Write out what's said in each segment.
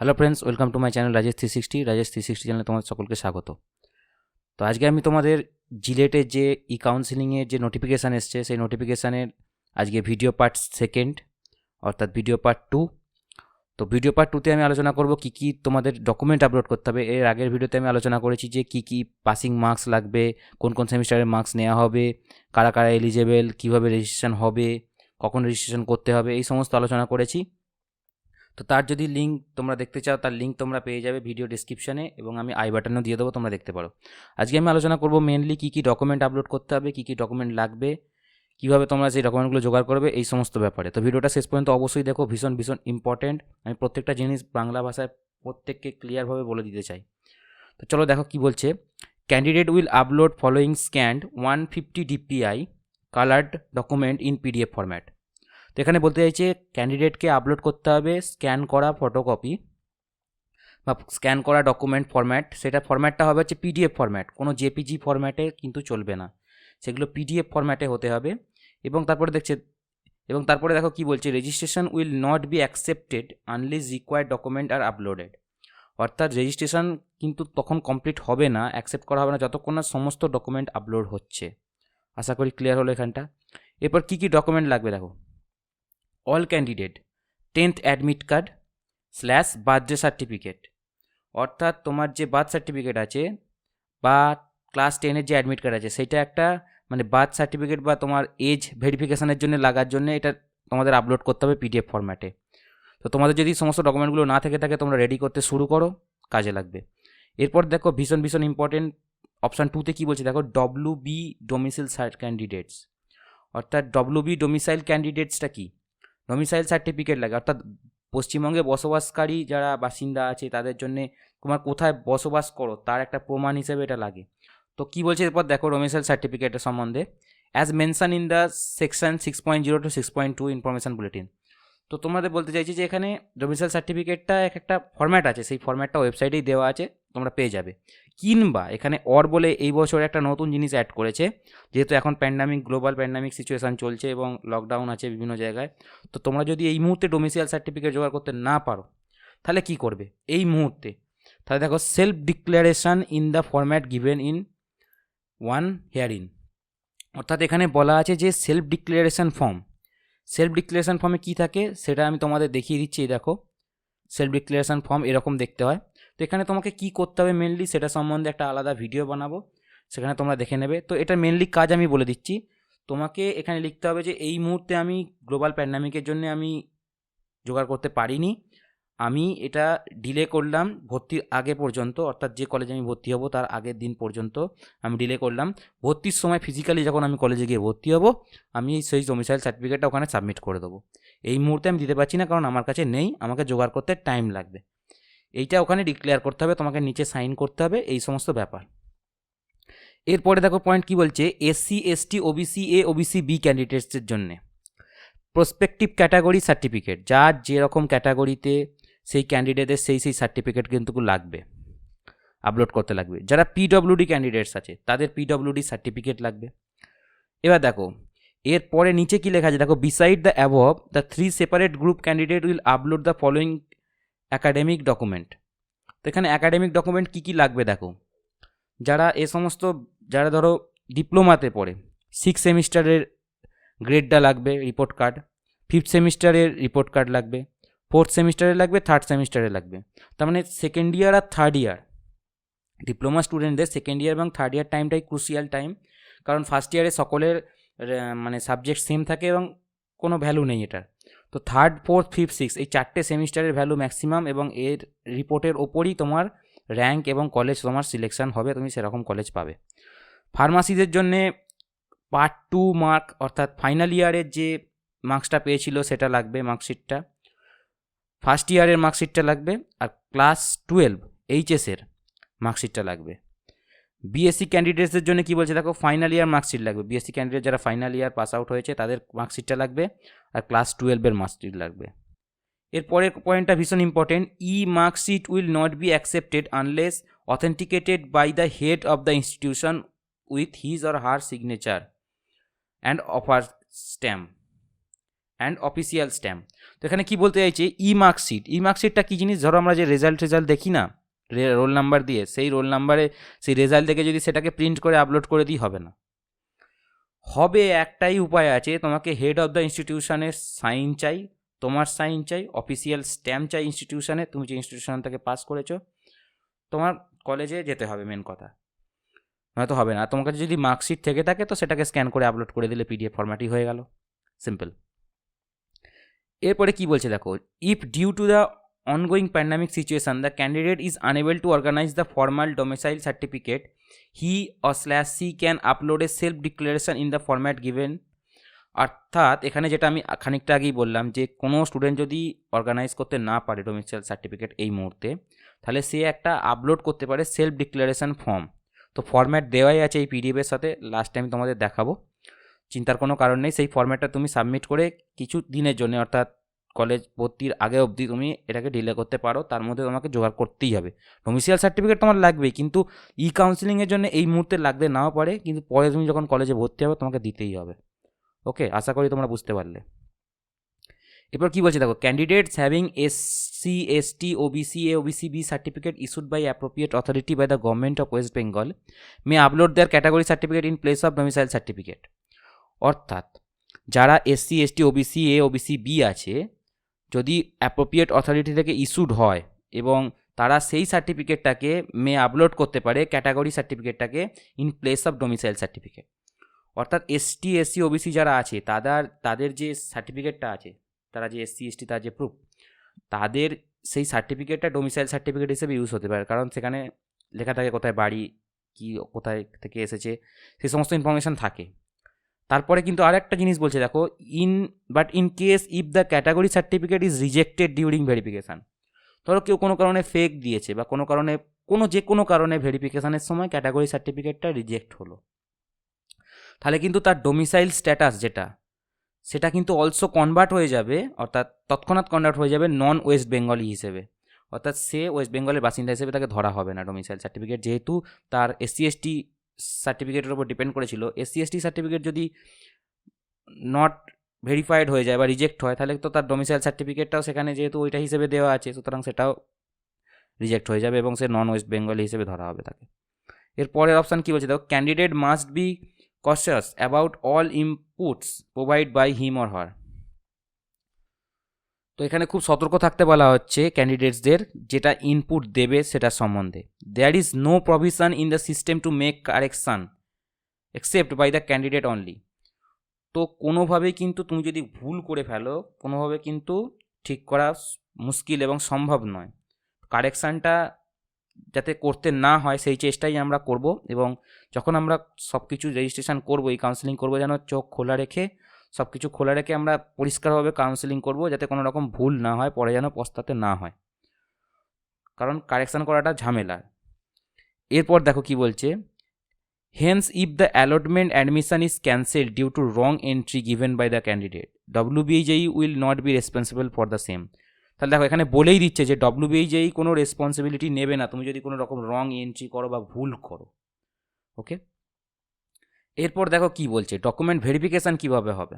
Hello friends, welcome to my channel Rajesh 360 চ্যানেলে তোমাদের সকলকে স্বাগত। তো আজকে আমি তোমাদের জিলেটের যে কাউন্সিলিংয়ের যে নোটিফিকেশান এসছে সেই নোটিফিকেশানের আজকে ভিডিও পার্ট সেকেন্ড অর্থাৎ ভিডিও পার্ট 2। তো ভিডিও পার্ট 2তে আমি আলোচনা করব কী কী তোমাদের ডকুমেন্ট আপলোড করতে হবে। এর আগের ভিডিওতে আমি আলোচনা করেছি যে কী কী পাসিং মার্কস লাগবে, কোন কোন সেমিস্টারের মার্কস নেওয়া হবে, কারা কারা এলিজেবল, কীভাবে রেজিস্ট্রেশন হবে, কখন রেজিস্ট্রেশন করতে হবে, এই সমস্ত আলোচনা করেছি। তো তার যদি লিঙ্ক তোমরা দেখতে চাও তার লিঙ্ক তোমরা পেয়ে যাবে ভিডিও ডিসক্রিপশানে, এবং আমি আই বাটনেও দিয়ে দেবো, তোমরা দেখতে পারো। আজকে আমি আলোচনা করব মেনলি কী কী ডকুমেন্ট আপলোড করতে হবে, কী কী ডকুমেন্ট লাগবে, কীভাবে তোমরা সেই ডকুমেন্টগুলো জোগাড় করবে, এই সমস্ত ব্যাপারে। তো ভিডিওটা শেষ পর্যন্ত অবশ্যই দেখো, ভীষণ ভীষণ ইম্পর্টেন্ট। আমি প্রত্যেকটা জিনিস বাংলা ভাষায় প্রত্যেককে ক্লিয়ারভাবে বলে দিতে চাই। তো চলো দেখো কি বলছে। Candidate will upload following scanned 150 DPI coloured document in PDF format. তো এখানে বলতে চাইছে ক্যান্ডিডেটকে আপলোড করতে হবে স্ক্যান করা ফটোকপি বা স্ক্যান করা ডকুমেন্ট ফরম্যাট। সেটা ফরম্যাটটা হবে হচ্ছে PDF ফরম্যাট, কোনো JPG ফরম্যাটে কিন্তু চলবে না, সেগুলো PDF ফরম্যাটে হতে হবে। এবং তারপরে দেখো কি বলছে, registration will not be accepted unless required document R uploaded. অর্থাৎ রেজিস্ট্রেশন কিন্তু তখন কমপ্লিট হবে না, অ্যাকসেপ্ট করা হবে না যতক্ষণ না সমস্ত ডকুমেন্ট আপলোড হচ্ছে। আশা করি ক্লিয়ার হলো এখানটা। এরপর কী কী ডকুমেন্ট লাগবে দেখো। All candidate 10th admit card / birthday certificate. অর্থাৎ তোমার যে বার্থ সার্টিফিকেট আছে বা ক্লাস 10-এর যে অ্যাডমিট কার্ড আছে, সেটা একটা মানে বার্থ সার্টিফিকেট বা তোমার এজ ভেরিফিকেশানের জন্য লাগার জন্য এটা তোমাদের আপলোড করতে হবে PDF ফরম্যাটে। তো তোমাদের যদি সমস্ত ডকুমেন্টগুলো না থেকে থাকে তোমরা রেডি করতে শুরু করো, কাজে লাগবে। এরপর দেখো ভীষণ ভীষণ ইম্পর্টেন্ট, অপশান 2তে কী বলছে দেখো, WB ডোমিসাইল ক্যান্ডিডেটস। অর্থাৎ WB ডোমিসাইল ক্যান্ডিডেটসটা কি, ডোমিসাইল সার্টিফিকেট লাগে। অর্থাৎ পশ্চিমবঙ্গে বসবাসকারী যারা বাসিন্দা আছে তাদের জন্যে তোমার কোথায় বসবাস করো তার একটা প্রমাণ হিসেবে এটা লাগে। তো কী বলছে এরপর দেখো ডোমিসাইল সার্টিফিকেটের সম্বন্ধে, as mention in the section 6.0 to 6.2 information bulletin. তো তোমাদের বলতে চাইছি যে এখানে ডোমিসাইল সার্টিফিকেটটা একটা ফরম্যাট আছে, সেই ফরম্যাটটা ওয়েবসাইটেই দেওয়া আছে, তোমরা পেয়ে যাবে। কিংবা এখানে বলে এই বছর একটা নতুন জিনিস অ্যাড করেছে, যেহেতু এখন গ্লোবাল প্যান্ডামিক সিচুয়েশান চলছে এবং লকডাউন আছে বিভিন্ন জায়গায়। তো তোমরা যদি এই মুহূর্তে ডোমিসাইল সার্টিফিকেট জোগাড় করতে না পারো তাহলে কি করবে এই মুহূর্তে, তাহলে দেখো self declaration in the format given in 1 হেয়ারিন। অর্থাৎ এখানে বলা আছে যে সেলফ ডিক্লারেশন ফর্মে কী থাকে সেটা আমি তোমাদের দেখিয়ে দিচ্ছি। দেখো সেলফ ডিক্লারেশন ফর্ম এরকম দেখতে হয়। তো এখানে তোমাকে কি করতে হবে মেনলি সেটা সম্বন্ধে একটা আলাদা ভিডিও বানাবো, সেখানে তোমরা দেখে নেবে। তো এটা মেনলি কাজ আমি বলে দিচ্ছি। তোমাকে এখানে লিখতে হবে যে এই মুহূর্তে আমি গ্লোবাল প্যান্ডামিকের জন্য আমি জোগাড় করতে পারিনি, আমি এটা ডিলে করলাম ভর্তির আগে পর্যন্ত, অর্থাৎ যে কলেজে আমি ভর্তি হব তার আগের দিন পর্যন্ত আমি ডিলে করলাম। ভর্তির সময় ফিজিক্যালি যখন আমি কলেজে গিয়ে ভর্তি হব আমি সেই ডোমিসাইল সার্টিফিকেটটা ওখানে সাবমিট করে দেবো। এই মুহূর্তে আমি দিতে পারছি না কারণ আমার কাছে নেই, আমাকে জোগাড় করতে টাইম লাগবে। এইটা ওখানে ডিক্লেয়ার করতে হবে, তোমাকে নিচে সাইন করতে হবে, এই সমস্ত ব্যাপার। এরপরে দেখো পয়েন্ট কি বলছে, SC ST OBC A OBC B ক্যান্ডিডেটসের জন্যে প্রসপেক্টিভ ক্যাটাগরি সার্টিফিকেট, যার যেরকম ক্যাটাগরিতে সেই ক্যান্ডিডেটের সেই সার্টিফিকেট কিন্তু লাগবে, আপলোড করতে লাগবে। যারা PWD ক্যান্ডিডেটস আছে তাদের PWD সার্টিফিকেট লাগবে। এবার দেখো এরপরে নিচে কি লেখা আছে দেখো, beside the above the 3 separate group candidate will upload the following academic document. তো এখানে অ্যাকাডেমিক ডকুমেন্ট কী কী লাগবে দেখো, যারা ধরো ডিপ্লোমাতে পড়ে 6 সেমিস্টারের গ্রেডটা লাগবে, রিপোর্ট কার্ড, 5th সেমিস্টারের রিপোর্ট কার্ড লাগবে, 4th সেমিস্টারে লাগবে, 3rd সেমিস্টারে লাগবে। তার মানে সেকেন্ড ইয়ার আর থার্ড ইয়ার ডিপ্লোমা স্টুডেন্টদের সেকেন্ড ইয়ার এবং থার্ড ইয়ার টাইমটাই ক্রুশিয়াল টাইম, কারণ ফার্স্ট ইয়ারে সকলের মানে সাবজেক্ট সেম থাকে এবং কোনো ভ্যালু নেই এটার। তো 3rd, 4th, 5th, 6th এই 4টে সেমিস্টারের ভ্যালু ম্যাক্সিমাম, এবং এর রিপোর্টের ওপরই তোমার র্যাঙ্ক এবং কলেজ তোমার সিলেকশন হবে, তুমি সেরকম কলেজ পাবে। ফার্মাসিদের জন্যে পার্ট 2 মার্ক, অর্থাৎ ফাইনাল ইয়ারের যে মার্কসটা পেয়েছিল সেটা লাগবে, মার্কশিটটা। ফার্স্ট ইয়ারের মার্কশিটটা লাগবে, আর ক্লাস 12 HSের মার্কশিটটা লাগবে। BSc ক্যান্ডিডেটসদের জন্য কি বলছে দেখো, ফাইনাল ইয়ার মার্কশিট লাগবে। BSc ক্যান্ডিডেট যারা ফাইনাল ইয়ার পাস আউট হয়েছে তাদের মার্কশিটটা লাগবে, আর ক্লাস 12-এর মার্কশিট লাগবে। এরপরের পয়েন্টটা ভীষণ important, marksheet will not be accepted unless authenticated by the head of the institution with his or her signature and offer stamp and official stamp. তো এখানে কি বলতে চাইছে, ই মার্কশিট। ই মার্কশিটটা কী জিনিস, ধরো আমরা যে রেজাল্ট দেখি না রোল নাম্বার দিয়ে, সেই রোল নাম্বারে সেই রেজাল্ট দেখে যদি সেটাকে প্রিন্ট করে আপলোড করে দিই হবে না, হবে একটাই উপায় আছে, তোমাকে হেড অফ দ্য ইনস্টিটিউশনের সাইন চাই, তোমার সাইন চাই, অফিসিয়াল স্ট্যাম্প চাই ইনস্টিটিউশনে, তুমি যে ইনস্টিটিউশন থেকে পাস করেছো, তোমার কলেজে যেতে হবে, মেন কথা, নয়তো হবে না। তোমার কাছে যদি মার্কশিট থেকে থাকে তো সেটাকে স্ক্যান করে আপলোড করে দিলে পিডিএফ ফরম্যাটই হয়ে গেল, সিম্পল। এরপরে কি বলছে দেখো, if due to the ongoing pandemic situation the candidate is unable to organise the formal domicile certificate, he or slash she can upload a self declaration in the format given. অর্থাৎ এখানে যেটা আমি খানিকটা আগেই বললাম, যে কোনো স্টুডেন্ট যদি অর্গানাইজ করতে না পারে ডোমিসাইল সার্টিফিকেট এই মুহূর্তে, তাহলে সে একটা আপলোড করতে পারে সেলফ ডিক্লারেশন ফর্ম। তো ফরম্যাট দেওয়াই আছে এই পিডিএফের সাথে, লাস্ট টাইম তোমাদের দেখাবো, চিন্তার কোনো কারণ নেই। সেই ফরম্যাটটা তুমি সাবমিট করে কিছু দিনের জন্য, অর্থাৎ কলেজ ভর্তির আগে অবধি তুমি এটাকে ডিলে করতে পারো, তার মধ্যে তোমাকে জোগাড় করতেই হবে। ডোমিসাইল সার্টিফিকেট তোমার লাগবেই, কিন্তু ই কাউন্সিলিংয়ের জন্য এই মুহূর্তে লাগতে নাও পারে, কিন্তু পরে তুমি যখন কলেজে ভর্তি হবে তোমাকে দিতেই হবে। ওকে, আশা করি তোমরা বুঝতে পারলে। এরপর কি বলছে দেখো, candidates having SC ST OBC A OBC B certificate issued by appropriate authority by the government of West Bengal may upload their category certificate in place of domicile certificate. অর্থাৎ যারা SC ST OBC A OBC B আছে, যদি appropriate authority থেকে issued হয় এবং তারা সেই সার্টিফিকেটটাকে মে upload করতে পারে ক্যাটাগরি সার্টিফিকেটটাকে in place of domicile certificate. অর্থাৎ এসটি এসসি ওবিসি যারা আছে তাদের যে সার্টিফিকেটটা আছে, তারা যে এসসি এসটি তার যে প্রুফ, তাদের সেই সার্টিফিকেটটা ডোমিসাইল সার্টিফিকেট হিসেবে ইউজ হতে পারে, কারণ সেখানে লেখা থাকে কোথায় বাড়ি, কি কোথায় থেকে এসেছে, সেই সমস্ত ইনফরমেশান থাকে। তারপরে কিন্তু আরেকটা জিনিস বলছে দেখো, in case if the category certificate is rejected during verification. ধরো কেউ কোনো কারণে ফেক দিয়েছে বা কোনো কারণে যে কোনো কারণে ভেরিফিকেশানের সময় ক্যাটাগরি সার্টিফিকেটটা রিজেক্ট হলো, তাহলে কিন্তু তার ডোমিসাইল স্ট্যাটাস যেটা, সেটা কিন্তু অলসো কনভার্ট হয়ে যাবে, অর্থাৎ তৎক্ষণাৎ কনভার্ট হয়ে যাবে নন ওয়েস্ট বেঙ্গলি হিসেবে। অর্থাৎ সে ওয়েস্ট বেঙ্গলের বাসিন্দা হিসেবে তাকে ধরা হবে না ডোমিসাইল সার্টিফিকেট, যেহেতু তার এসসি এসটি সার্টিফিকেটের উপর ডিপেন্ড করেছিল। এসসি এসটি সার্টিফিকেট যদি নট ভেরিফাইড হয়ে যায় বা রিজেক্ট হয়, তাহলে তো তার ডোমিসাইল সার্টিফিকেটটাও সেখানে যেহেতু ওইটা হিসেবে দেওয়া আছে, সুতরাং সেটাও রিজেক্ট হয়ে যাবে এবং সে নন ওয়েস্ট বেঙ্গলি হিসেবে ধরা হবে তাকে। এর পরের অপশান কী বলছে দেখো, candidate must be cautious about all inputs provided by him or her। তো এখানে খুব সতর্ক থাকতে বলা হচ্ছে ক্যান্ডিডেটসদের, যেটা ইনপুট দেবে সেটার সম্বন্ধে। There is no provision in the system to make correction except by the candidate only. তো কোনোভাবেই কিন্তু তুমি যদি ভুল করে ফেলো, কোনোভাবে কিন্তু ঠিক করা মুশকিল এবং সম্ভব নয়। কারেকশানটা যাতে করতে না হয় সেই চেষ্টাই আমরা করব, এবং যখন আমরা সব কিছু রেজিস্ট্রেশন করব, এই কাউন্সেলিং করব, যেন চোখ খোলা রেখে সব কিছু খোলা রেখে আমরা পরিষ্কারভাবে কাউন্সেলিং করব, যাতে কোনো রকম ভুল না হয়, পরে যেন পস্তাতে না হয়, কারণ কারেকশান করাটা ঝামেলা। এরপর দেখো কি বলছে, hence if the allotment admission is cancelled due to wrong entry given by the candidate, WBJE will not be responsible for the same. তাহলে দেখো এখানে বলেই দিচ্ছে যে WBJE কোনো রেসপন্সিবিলিটি নেবে না তুমি যদি কোনো রকম রং এন্ট্রি করো বা ভুল করো। ওকে, এরপর দেখো কি বলছে, ডকুমেন্ট ভেরিফিকেশান কীভাবে হবে।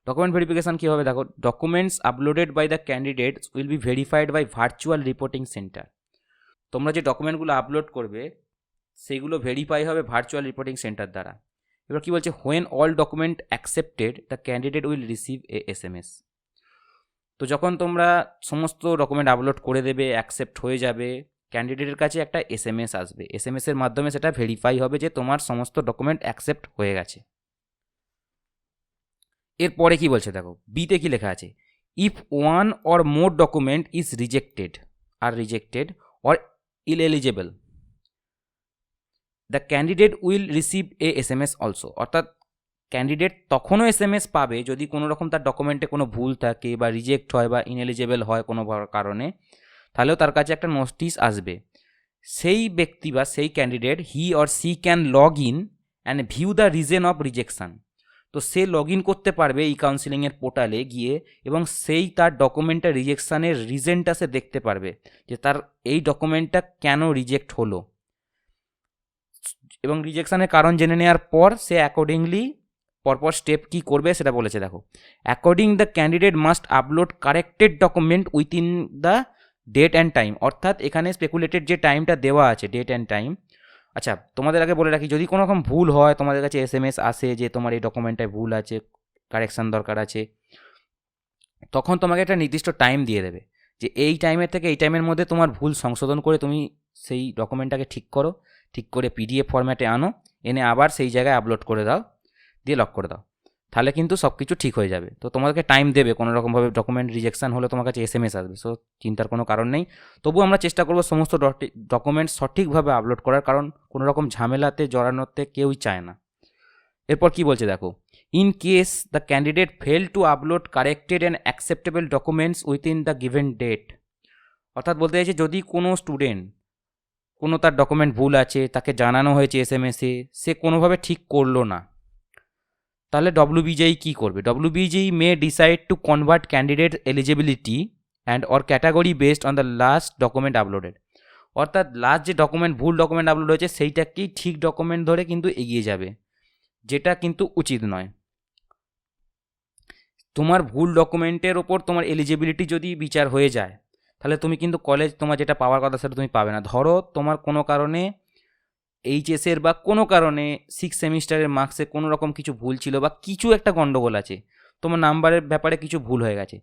ডকুমেন্ট ভেরিফিকেশান কীভাবে দেখো, documents uploaded by the candidates will be verified by virtual reporting centre. তোমরা যে ডকুমেন্টগুলো আপলোড করবে সেগুলো ভেরিফাই হবে ভার্চুয়াল রিপোর্টিং সেন্টার দ্বারা। এবার কি বলছে, when all document accepted the candidate will receive a SMS। তো যখন তোমরা সমস্ত ডকুমেন্ট আপলোড করে দেবে, অ্যাকসেপ্ট হয়ে যাবে, ক্যান্ডিডেটের কাছে একটা SMS আসবে, SMS-এর মাধ্যমে সেটা ভেরিফাই হবে যে তোমার সমস্ত ডকুমেন্ট অ্যাকসেপ্ট হয়ে গেছে। এরপরে কি বলছে দেখো, বিতে কি লেখা আছে, if one or more document is rejected or ineligible the candidate will receive a SMS also. অর্থাৎ ক্যান্ডিডেট তখনও SMS পাবে যদি কোনো রকম তার ডকুমেন্টে কোনো ভুল থাকে বা রিজেক্ট হয় বা ইনএলিজেবল হয় কোনো কারণে, তাহলেও তার কাছে একটা নোটিশ আসবে। সেই ব্যক্তি বা সেই candidate he or she can log in and view the reason of rejection. তো সে লগ ইন করতে পারবে এই কাউন্সিলিংয়ের পোর্টালে গিয়ে, এবং সেই তার ডকুমেন্টটা রিজেকশানের রিজনটা সে দেখতে পারবে যে তার এই ডকুমেন্টটা কেন রিজেক্ট হলো, এবং রিজেকশানের কারণ জেনে নেওয়ার পর সে অ্যাকর্ডিংলি পরপর স্টেপ কী করবে সেটা বলেছে দেখো। According the candidate must upload corrected document within the date and time. অর্থাৎ এখানে স্পেকুলেটেড যে টাইমটা দেওয়া আছে, ডেট অ্যান্ড টাইম। আচ্ছা, তোমাদের আগে বলে রাখি, যদি কোনো রকম ভুল হয়, তোমাদের কাছে SMS আসে যে তোমার এই ডকুমেন্টটায় ভুল আছে, কারেকশান দরকার আছে, তখন তোমাকে একটা নির্দিষ্ট টাইম দিয়ে দেবে যে এই টাইমের থেকে এই টাইমের মধ্যে তোমার ভুল সংশোধন করে তুমি সেই ডকুমেন্টটাকে ঠিক করো, ঠিক করে PDF ফরম্যাটে আনো, এনে আবার সেই জায়গায় আপলোড করে দাও, দিয়ে লক করে দাও, তাহলে কিন্তু সব কিছু ঠিক হয়ে যাবে। তো তোমাদেরকে টাইম দেবে, কোনো রকমভাবে ডকুমেন্ট রিজেকশান হলে তোমার কাছে SMS আসবে, সো চিন্তার কোনো কারণ নেই। তবু আমরা চেষ্টা করবো সমস্ত ডকুমেন্ট সঠিকভাবে আপলোড করার, কারণ কোনো রকম ঝামেলাতে জড়ানোতে কেউই চায় না। এরপর কি বলছে দেখো, in case the candidate fail to upload corrected and acceptable documents within the given date. অর্থাৎ বলতে চাইছে, যদি কোনো স্টুডেন্ট কোনো তার ডকুমেন্ট ভুল আছে, তাকে জানানো হয়েছে SMS-এ, সে কোনোভাবে ঠিক করলো না, তাহলে WBJE কী করবে? WBJE May decide to convert candidate eligibility and or category based on the last document uploaded. অর্থাৎ লাস্ট যে ডকুমেন্ট, ভুল ডকুমেন্ট আপলোড হয়েছে, সেইটাকেই ঠিক ডকুমেন্ট ধরে কিন্তু এগিয়ে যাবে, যেটা কিন্তু উচিত নয়। তোমার ভুল ডকুমেন্টের ওপর তোমার এলিজিবিলিটি যদি বিচার হয়ে যায়, তাহলে তুমি কিন্তু কলেজ তোমার যেটা পাওয়ার কথা সেটা তুমি পাবে না। ধরো তোমার কোনো কারণে HS-এর বা কোনো কারণে 6 সেমিস্টারের মার্কসে কোনো রকম কিছু ভুল ছিল, বা কিছু একটা গণ্ডগোল আছে, তোমার নাম্বারের ব্যাপারে কিছু ভুল হয়ে গেছে,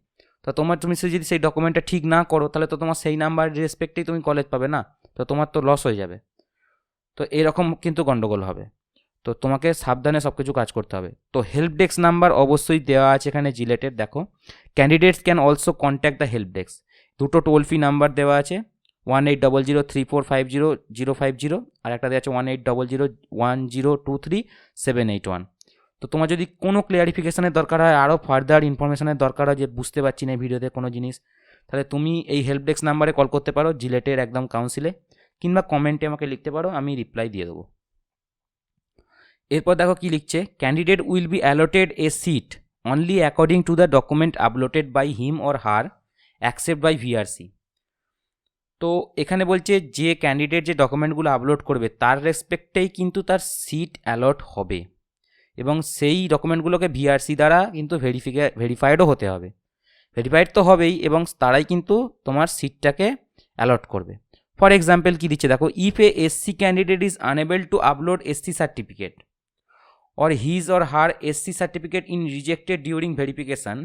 তো তুমি যদি সেই ডকুমেন্টটা ঠিক না করো, তাহলে তো তোমার সেই নাম্বার রেসপেক্টেই তুমি কলেজ পাবে না, তো তোমার তো লস হয়ে যাবে। তো এরকম কিন্তু গণ্ডগোল হবে, তো তোমাকে সাবধানে সব কিছু কাজ করতে হবে। তো হেল্প ডেস্ক নাম্বার অবশ্যই দেওয়া আছে এখানে জিলেটের, দেখো, candidates can also contact the help desk. দুটো টোল ফ্রি নাম্বার দেওয়া আছে, 18003450 আর একটা দেওয়া আছে 1800102378 তো তোমার যদি কোনো ক্লিয়ারিফিকেশনের দরকার হয়, আরও ফার্দার ইনফরমেশনের দরকার হয় যে বুঝতে পারছি না এই ভিডিওতে কোনো জিনিস, তাহলে তুমি এই হেল্প ডেস্ক নাম্বারে কল করতে পারো, জিলেটের একদম কাউন্সিলে, কিংবা কমেন্টে আমাকে লিখতে পারো, আমি রিপ্লাই দিয়ে দেবো। এরপর দেখো কি লিখছে, candidate will be allotted a seat only according to the document uploaded by him or her accept by VRC। তো এখানে বলছে যে ক্যান্ডিডেট যে ডকুমেন্টগুলো আপলোড করবে তার রেসপেক্টেই কিন্তু তার সিট অ্যালট হবে, এবং সেই ডকুমেন্টগুলোকে VRC দ্বারা কিন্তু ভেরিফাইডও হতে হবে। ভেরিফাইড তো হবেই, এবং তারাই কিন্তু তোমার সিটটাকে অ্যালট করবে। ফর এক্সাম্পল কি দিচ্ছে দেখো, if A SC candidate is unable two upload SC certificate or his or her SC certificate in rejected during verification,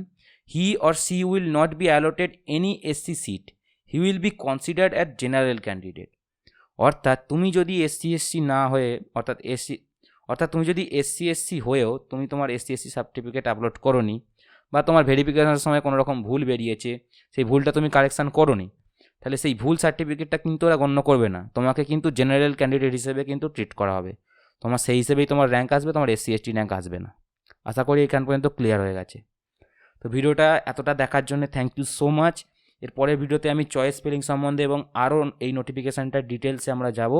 he or she will not be allotted any SC seat. He will be considered as general candidate. অর্থাৎ তুমি যদি SC না হয়ে, অর্থাৎ তুমি যদি SC হয়েও তুমি তোমার SC সার্টিফিকেট আপলোড করোনি, বা তোমার ভেরিফিকেশনের সময় কোনো রকম ভুল বেরিয়েছে, সেই ভুলটা তুমি কারেকশান করোনি, তাহলে সেই ভুল সার্টিফিকেটটা কিন্তু ওরা গণ্য করবে না, তোমাকে কিন্তু জেনারেল ক্যান্ডিডেট হিসেবে কিন্তু ট্রিট করা হবে, তোমার সেই হিসেবেই তোমার র্যাঙ্ক আসবে, তোমার SC/ST র্যাঙ্ক আসবে না। আশা করি এখান পর্যন্ত ক্লিয়ার হয়ে গেছে। তো ভিডিওটা এতটা দেখার জন্য থ্যাংক ইউ সো মাচ। এর পরের ভিডিওতে আমি চয়েস স্পেলিং সম্বন্ধে এবং আরও এই নোটিফিকেশানটার ডিটেলসে আমরা যাব।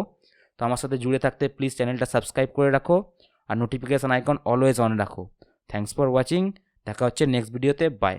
তো আমার সাথে জুড়ে থাকতে প্লিজ চ্যানেলটা সাবস্ক্রাইব করে রাখো, আর নোটিফিকেশান আইকন অলওয়েজ অন রাখো। থ্যাংকস ফর ওয়াচিং, দেখা হচ্ছে নেক্সট ভিডিওতে, বাই।